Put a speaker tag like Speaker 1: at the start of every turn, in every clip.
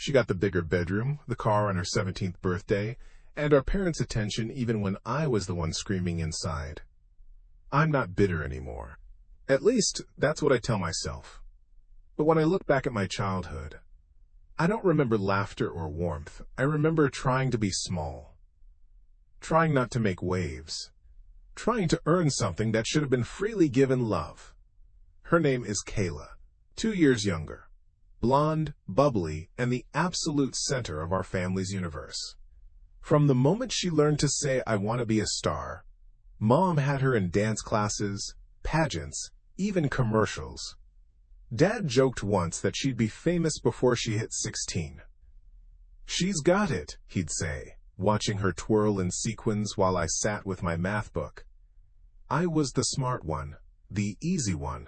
Speaker 1: She got the bigger bedroom, the car on her 17th birthday, and our parents' attention even when I was the one screaming inside. I'm not bitter anymore. At least, that's what I tell myself. But when I look back at my childhood, I don't remember laughter or warmth. I remember trying to be small, trying not to make waves, trying to earn something that should have been freely given love. Her name is Kayla, 2 years younger, blonde, bubbly, and the absolute center of our family's universe. From the moment she learned to say, "I want to be a star," Mom had her in dance classes, pageants, even commercials. Dad joked once that she'd be famous before she hit 16. "She's got it," he'd say, watching her twirl in sequins while I sat with my math book. I was the smart one, the easy one.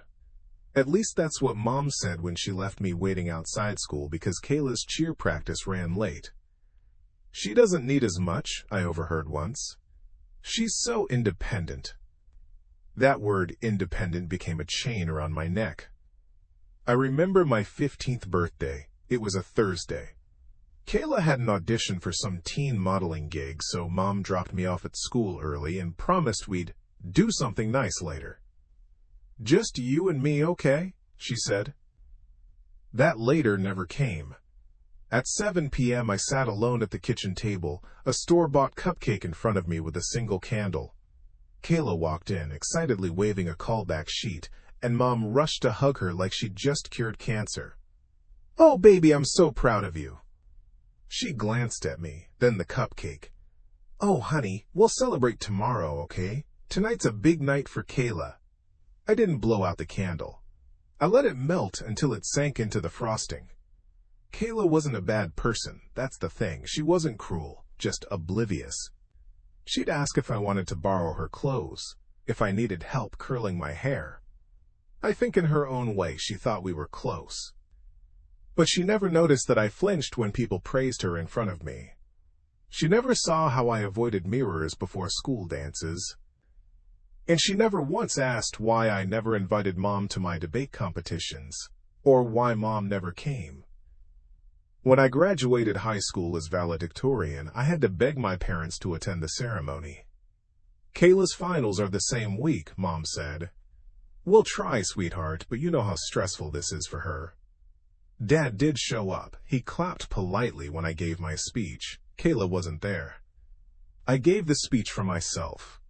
Speaker 1: At least that's what Mom said when she left me waiting outside school because Kayla's cheer practice ran late. "She doesn't need as much," I overheard once. "She's so independent." That word independent became a chain around my neck. I remember my 15th birthday. It was a Thursday. Kayla had an audition for some teen modeling gig, so Mom dropped me off at school early and promised we'd do something nice later. "Just you and me, okay?" she said. That later never came. At 7 p.m. I sat alone at the kitchen table, a store-bought cupcake in front of me with a single candle. Kayla walked in, excitedly waving a callback sheet, and Mom rushed to hug her like she'd just cured cancer. "Oh, baby, I'm so proud of you." She glanced at me, then the cupcake. "Oh, honey, we'll celebrate tomorrow, okay? Tonight's a big night for Kayla." I didn't blow out the candle. I let it melt until it sank into the frosting. Kayla wasn't a bad person, that's the thing. She wasn't cruel, just oblivious. She'd ask if I wanted to borrow her clothes, if I needed help curling my hair. I think in her own way she thought we were close. But she never noticed that I flinched when people praised her in front of me. She never saw how I avoided mirrors before school dances. And she never once asked why I never invited Mom to my debate competitions, or why Mom never came. When I graduated high school as valedictorian, I had to beg my parents to attend the ceremony. "Kayla's finals are the same week," Mom said. "We'll try, sweetheart, but you know how stressful this is for her." Dad did show up. He clapped politely when I gave my speech. Kayla wasn't there. I gave the speech for myself.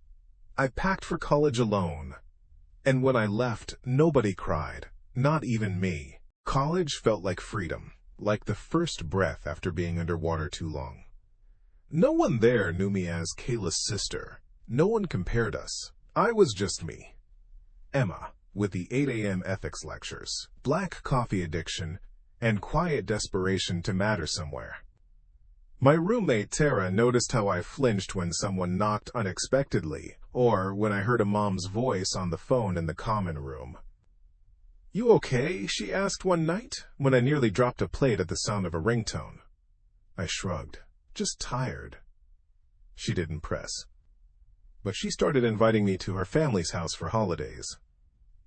Speaker 1: I packed for college alone. And when I left, nobody cried, not even me. College felt like freedom, like the first breath after being underwater too long. No one there knew me as Kayla's sister. No one compared us. I was just me. Emma, with the 8 a.m. ethics lectures, black coffee addiction, and quiet desperation to matter somewhere. My roommate Tara noticed how I flinched when someone knocked unexpectedly, or when I heard a mom's voice on the phone in the common room. "You okay?" she asked one night, when I nearly dropped a plate at the sound of a ringtone. I shrugged. "Just tired." She didn't press. But she started inviting me to her family's house for holidays.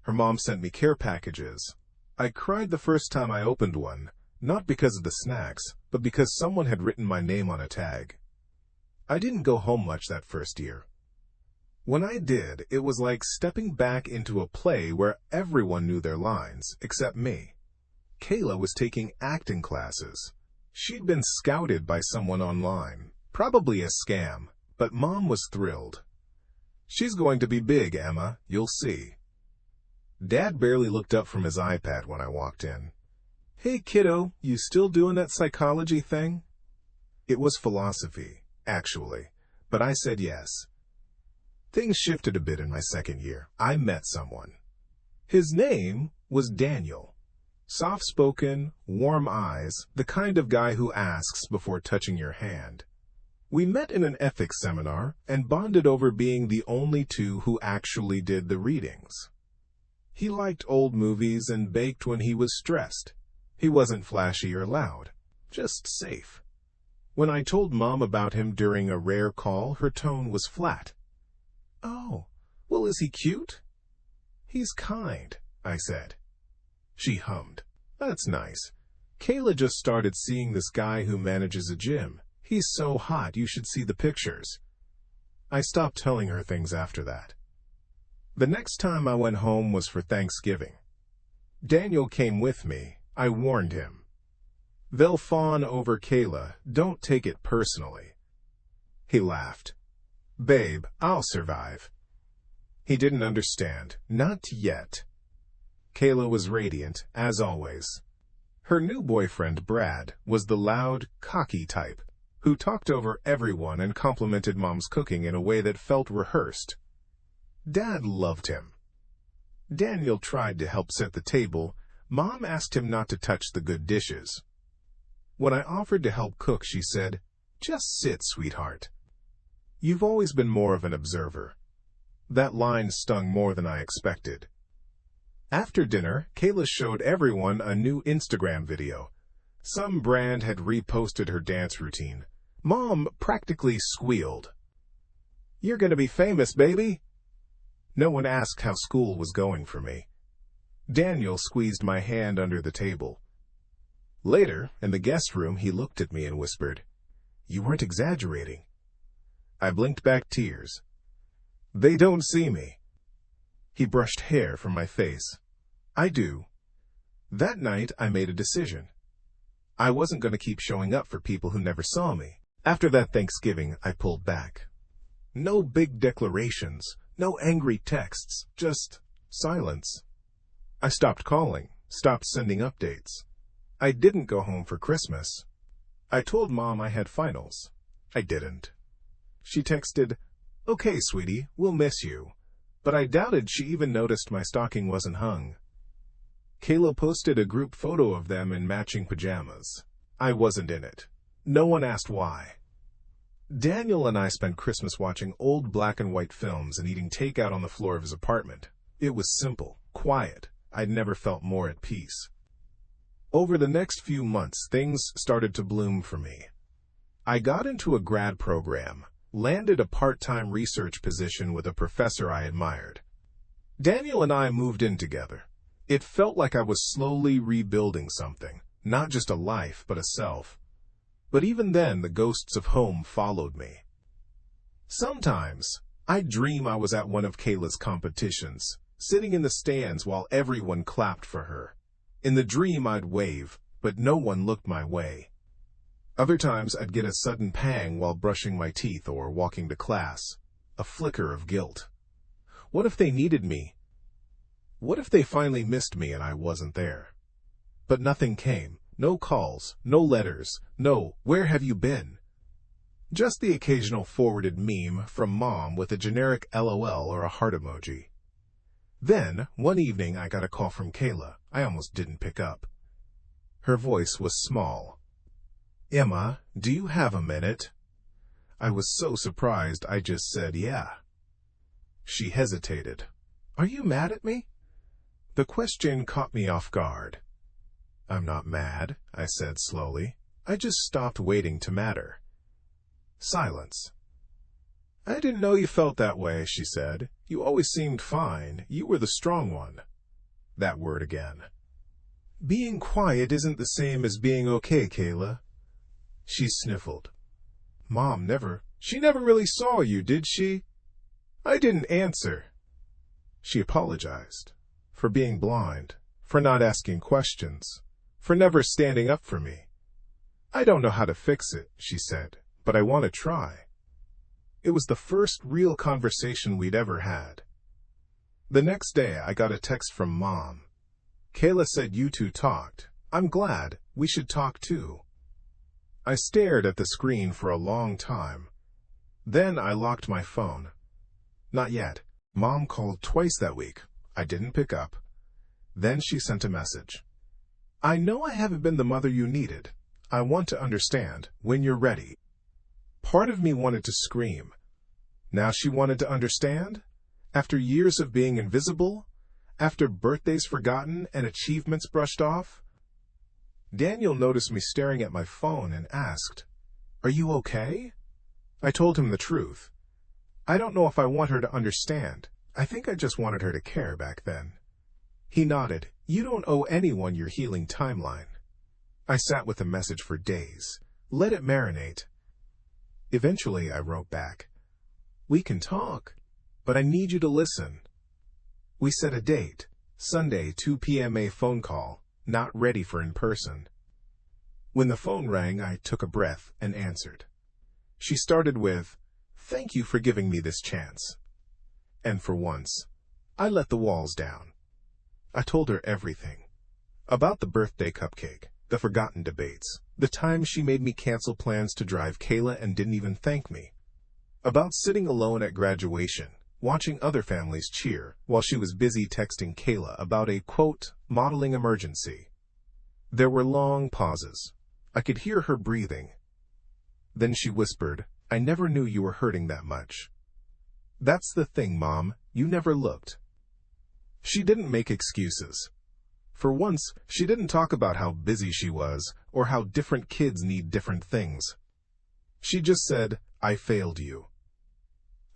Speaker 1: Her mom sent me care packages. I cried the first time I opened one, not because of the snacks, but because someone had written my name on a tag. I didn't go home much that first year. When I did, it was like stepping back into a play where everyone knew their lines, except me. Kayla was taking acting classes. She'd been scouted by someone online, probably a scam, but Mom was thrilled. "She's going to be big, Emma, you'll see." Dad barely looked up from his iPad when I walked in. "Hey, kiddo, you still doing that psychology thing?" It was philosophy, actually, but I said yes. Things shifted a bit in my second year. I met someone. His name was Daniel. Soft-spoken, warm eyes, the kind of guy who asks before touching your hand. We met in an ethics seminar and bonded over being the only two who actually did the readings. He liked old movies and baked when he was stressed. He wasn't flashy or loud, just safe. When I told Mom about him during a rare call, her tone was flat. "Oh, well, is he cute?" "He's kind," I said. She hummed. "That's nice. Kayla just started seeing this guy who manages a gym. He's so hot, you should see the pictures. I stopped telling her things after that. The next time I went home was for Thanksgiving. Daniel came with me. I warned him. They'll fawn over Kayla. Don't take it personally. He laughed. Babe, I'll survive. He didn't understand. Not yet. Kayla was radiant, as always. Her new boyfriend, Brad, was the loud, cocky type, who talked over everyone and complimented Mom's cooking in a way that felt rehearsed. Dad loved him. Daniel tried to help set the table. Mom asked him not to touch the good dishes. When I offered to help cook, she said, "Just sit, sweetheart. You've always been more of an observer." That line stung more than I expected. After dinner, Kayla showed everyone a new Instagram video. Some brand had reposted her dance routine. Mom practically squealed. "You're gonna be famous, baby." No one asked how school was going for me. Daniel squeezed my hand under the table. Later, in the guest room, he looked at me and whispered, "You weren't exaggerating." I blinked back tears. "They don't see me." He brushed hair from my face. "I do." That night, I made a decision. I wasn't going to keep showing up for people who never saw me. After that Thanksgiving, I pulled back. No big declarations, no angry texts, just silence. I stopped calling, stopped sending updates. I didn't go home for Christmas. I told Mom I had finals. I didn't. She texted, "Okay, sweetie, we'll miss you." But I doubted she even noticed my stocking wasn't hung. Kayla posted a group photo of them in matching pajamas. I wasn't in it. No one asked why. Daniel and I spent Christmas watching old black and white films and eating takeout on the floor of his apartment. It was simple, quiet. I'd never felt more at peace. Over the next few months, things started to bloom for me. I got into a grad program, landed a part-time research position with a professor I admired. Daniel and I moved in together. It felt like I was slowly rebuilding something, not just a life, but a self. But even then, the ghosts of home followed me. Sometimes, I'd dream I was at one of Kayla's competitions, sitting in the stands while everyone clapped for her. In the dream, I'd wave, but no one looked my way. Other times, I'd get a sudden pang while brushing my teeth or walking to class, a flicker of guilt. What if they needed me? What if they finally missed me and I wasn't there? But nothing came. No calls, no letters, no "Where have you been?" Just the occasional forwarded meme from Mom with a generic LOL or a heart emoji. Then, one evening, I got a call from Kayla. I almost didn't pick up. Her voice was small. "Emma, do you have a minute?" I was so surprised I just said yeah. She hesitated. "Are you mad at me?" The question caught me off guard. "I'm not mad," I said slowly. "I just stopped waiting to matter." Silence. "I didn't know you felt that way," she said. "You always seemed fine. You were the strong one." That word again. "Being quiet isn't the same as being okay, Kayla." She sniffled. She never really saw you, did she?" I didn't answer. She apologized. For being blind. For not asking questions. For never standing up for me. "I don't know how to fix it," she said, "but I want to try." It was the first real conversation we'd ever had. The next day, I got a text from Mom. "Kayla said you two talked. I'm glad. We should talk too." I stared at the screen for a long time. Then I locked my phone. Not yet. Mom called twice that week. I didn't pick up. Then she sent a message. "I know I haven't been the mother you needed. I want to understand when you're ready." Part of me wanted to scream. Now she wanted to understand? After years of being invisible? After birthdays forgotten and achievements brushed off? Daniel noticed me staring at my phone and asked, "Are you okay?" I told him the truth. I don't know if I want her to understand. I think I just wanted her to care back then. He nodded. "You don't owe anyone your healing timeline." I sat with the message for days, let it marinate. Eventually, I wrote back, "We can talk, but I need you to listen." We set a date, Sunday, 2 p.m. a phone call, not ready for in-person. When the phone rang, I took a breath and answered. She started with, "Thank you for giving me this chance." And for once, I let the walls down. I told her everything. About the birthday cupcake, the forgotten debates, the time she made me cancel plans to drive Kayla and didn't even thank me. About sitting alone at graduation, watching other families cheer while she was busy texting Kayla about a, quote, modeling emergency. There were long pauses. I could hear her breathing. Then she whispered, "I never knew you were hurting that much." "That's the thing, Mom. You never looked." She didn't make excuses. For once, she didn't talk about how busy she was or how different kids need different things. She just said, "I failed you."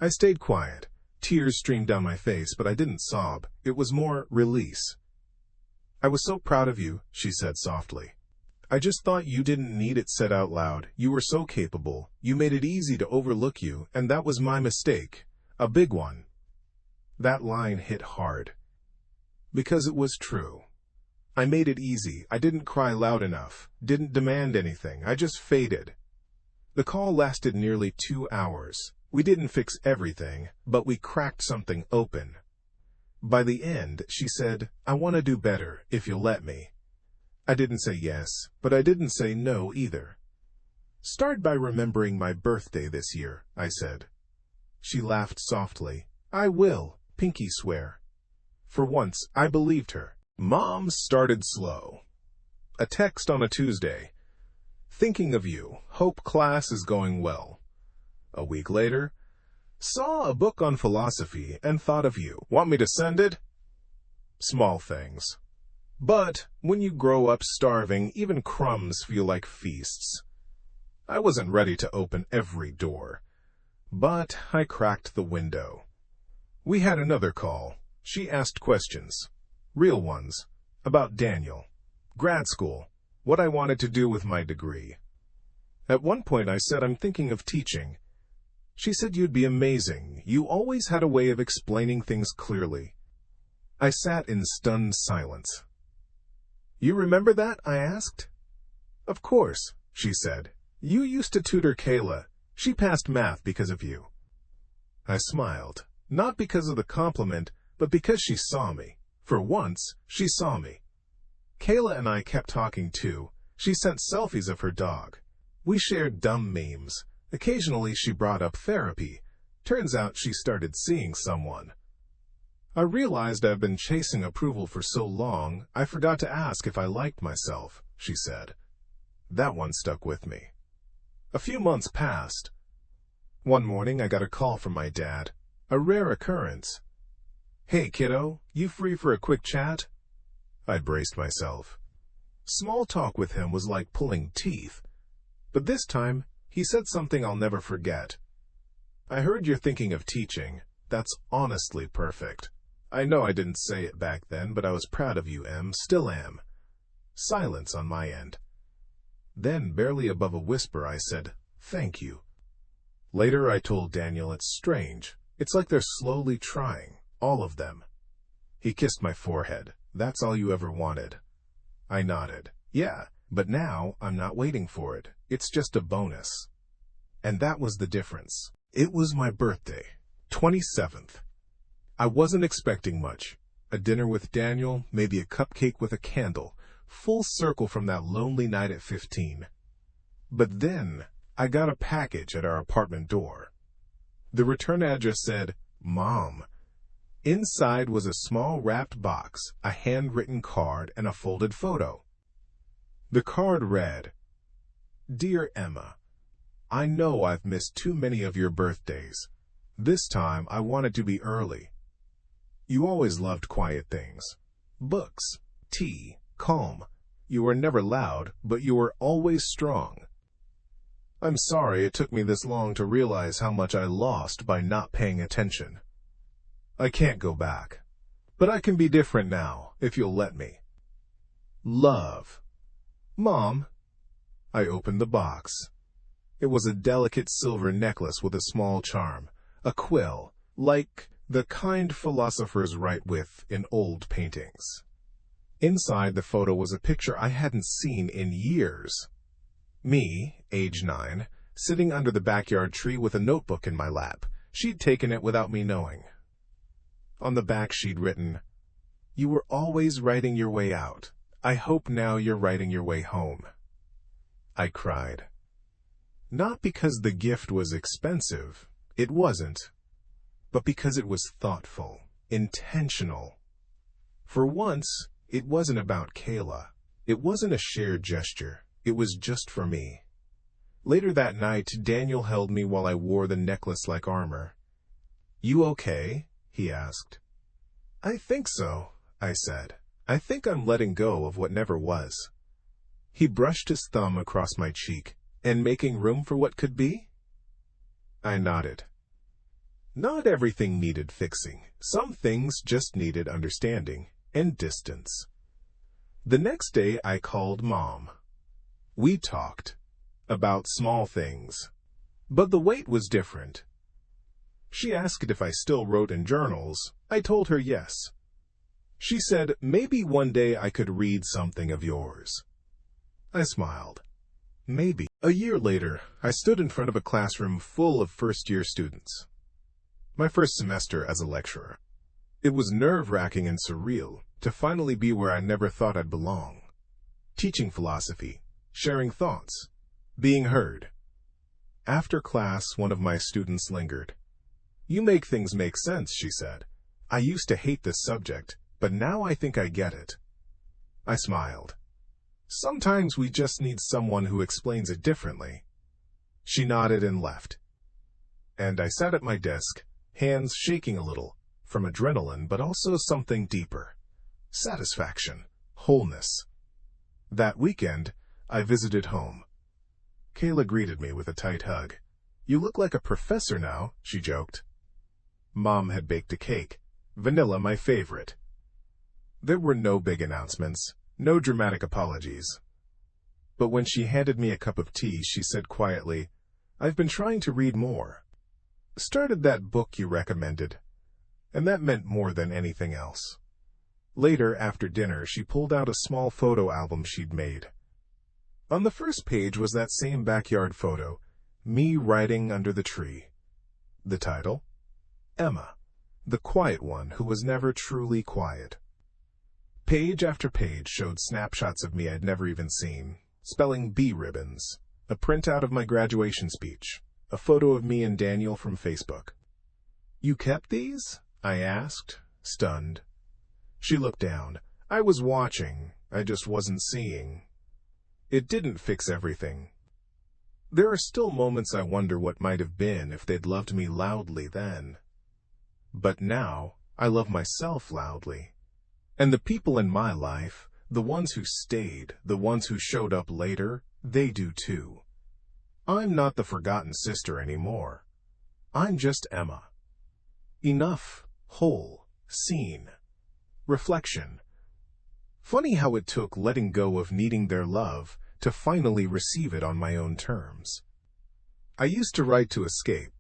Speaker 1: I stayed quiet. Tears streamed down my face, but I didn't sob. It was more release. "I was so proud of you," she said softly. "I just thought you didn't need it said out loud. You were so capable. You made it easy to overlook you, and that was my mistake. A big one." That line hit hard. Because it was true. I made it easy. I didn't cry loud enough, didn't demand anything. I just faded. The call lasted nearly 2 hours. We didn't fix everything, but we cracked something open. By the end, she said, "I want to do better, if you'll let me." I didn't say yes, but I didn't say no either. "Start by remembering my birthday this year," I said. She laughed softly. "I will, pinky swear." For once, I believed her. Mom started slow. A text on a Tuesday. "Thinking of you. Hope class is going well." A week later, "Saw a book on philosophy and thought of you. Want me to send it?" Small things. But when you grow up starving, even crumbs feel like feasts. I wasn't ready to open every door, but I cracked the window. We had another call. She asked questions. Real ones. About Daniel. Grad school. What I wanted to do with my degree. At one point I said, "I'm thinking of teaching." She said, "You'd be amazing. You always had a way of explaining things clearly." I sat in stunned silence. "You remember that?" I asked. "Of course," she said. "You used to tutor Kayla. She passed math because of you." I smiled, not because of the compliment, but because she saw me. For once, she saw me. Kayla and I kept talking too. She sent selfies of her dog. We shared dumb memes. Occasionally she brought up therapy. Turns out she started seeing someone. I realized I've been chasing approval for so long, I forgot to ask if I liked myself, she said. That one stuck with me. A few months passed. One morning I got a call from my dad. A rare occurrence. "Hey, kiddo, you free for a quick chat?" I braced myself. Small talk with him was like pulling teeth. But this time, he said something I'll never forget. "I heard you're thinking of teaching. That's honestly perfect. I know I didn't say it back then, but I was proud of you, Em. Still am." Silence on my end. Then, barely above a whisper, I said, "Thank you." Later, I told Daniel it's strange. It's like they're slowly trying. All of them. He kissed my forehead. "That's all you ever wanted." I nodded. "Yeah, but now I'm not waiting for it. It's just a bonus." And that was the difference. It was my birthday, 27th. I wasn't expecting much. A dinner with Daniel, maybe a cupcake with a candle, full circle from that lonely night at 15. But then, I got a package at our apartment door. The return address said, "Mom." Inside was a small wrapped box, a handwritten card, and a folded photo. The card read, "Dear Emma, I know I've missed too many of your birthdays. This time I wanted to be early. You always loved quiet things. Books, tea, calm. You were never loud, but you were always strong. I'm sorry it took me this long to realize how much I lost by not paying attention. I can't go back, but I can be different now, if you'll let me. Love." Mom. I opened the box. It was a delicate silver necklace with a small charm, a quill, like the kind philosophers write with in old paintings. Inside the photo was a picture I hadn't seen in years. Me, age 9, sitting under the backyard tree with a notebook in my lap. She'd taken it without me knowing. On the back she'd written, "You were always writing your way out. I hope now you're writing your way home." I cried. Not because the gift was expensive, it wasn't, but because it was thoughtful, intentional. For once, it wasn't about Kayla. It wasn't a shared gesture. It was just for me. Later that night, Daniel held me while I wore the necklace like armor. "You okay?" he asked. "I think so," I said. "I think I'm letting go of what never was." He brushed his thumb across my cheek. "And making room for what could be?" I nodded. Not everything needed fixing. Some things just needed understanding and distance. The next day I called Mom. We talked about small things, but the weight was different. She asked if I still wrote in journals. I told her yes. She said, "Maybe one day I could read something of yours." I smiled. Maybe. A year later, I stood in front of a classroom full of first-year students. My first semester as a lecturer. It was nerve-wracking and surreal to finally be where I never thought I'd belong. Teaching philosophy, sharing thoughts, being heard. After class, one of my students lingered. "You make things make sense," she said. "I used to hate this subject, but now I think I get it." I smiled. Sometimes we just need someone who explains it differently. She nodded and left. And I sat at my desk, hands shaking a little, from adrenaline, but also something deeper. Satisfaction, wholeness. That weekend, I visited home. Kayla greeted me with a tight hug. "You look like a professor now," she joked. Mom had baked a cake, vanilla my favorite. There were no big announcements, no dramatic apologies. But when she handed me a cup of tea, she said quietly, "I've been trying to read more. Started that book you recommended." And that meant more than anything else. Later, after dinner, she pulled out a small photo album she'd made. On the first page was that same backyard photo, me writing under the tree. The title? Emma, the quiet one who was never truly quiet. Page after page showed snapshots of me I'd never even seen. Spelling bee ribbons, a printout of my graduation speech, a photo of me and Daniel from Facebook. "You kept these?" I asked, stunned. She looked down. I was watching. I just wasn't seeing. It didn't fix everything. There are still moments I wonder what might have been if they'd loved me loudly then. But now, I love myself loudly. And the people in my life, the ones who stayed, the ones who showed up later, they do too. I'm not the forgotten sister anymore. I'm just Emma. Enough, whole, seen. Reflection. Funny how it took letting go of needing their love to finally receive it on my own terms. I used to write to escape.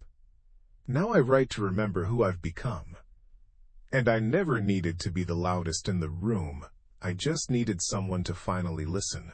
Speaker 1: Now I write to remember who I've become. And I never needed to be the loudest in the room. I just needed someone to finally listen.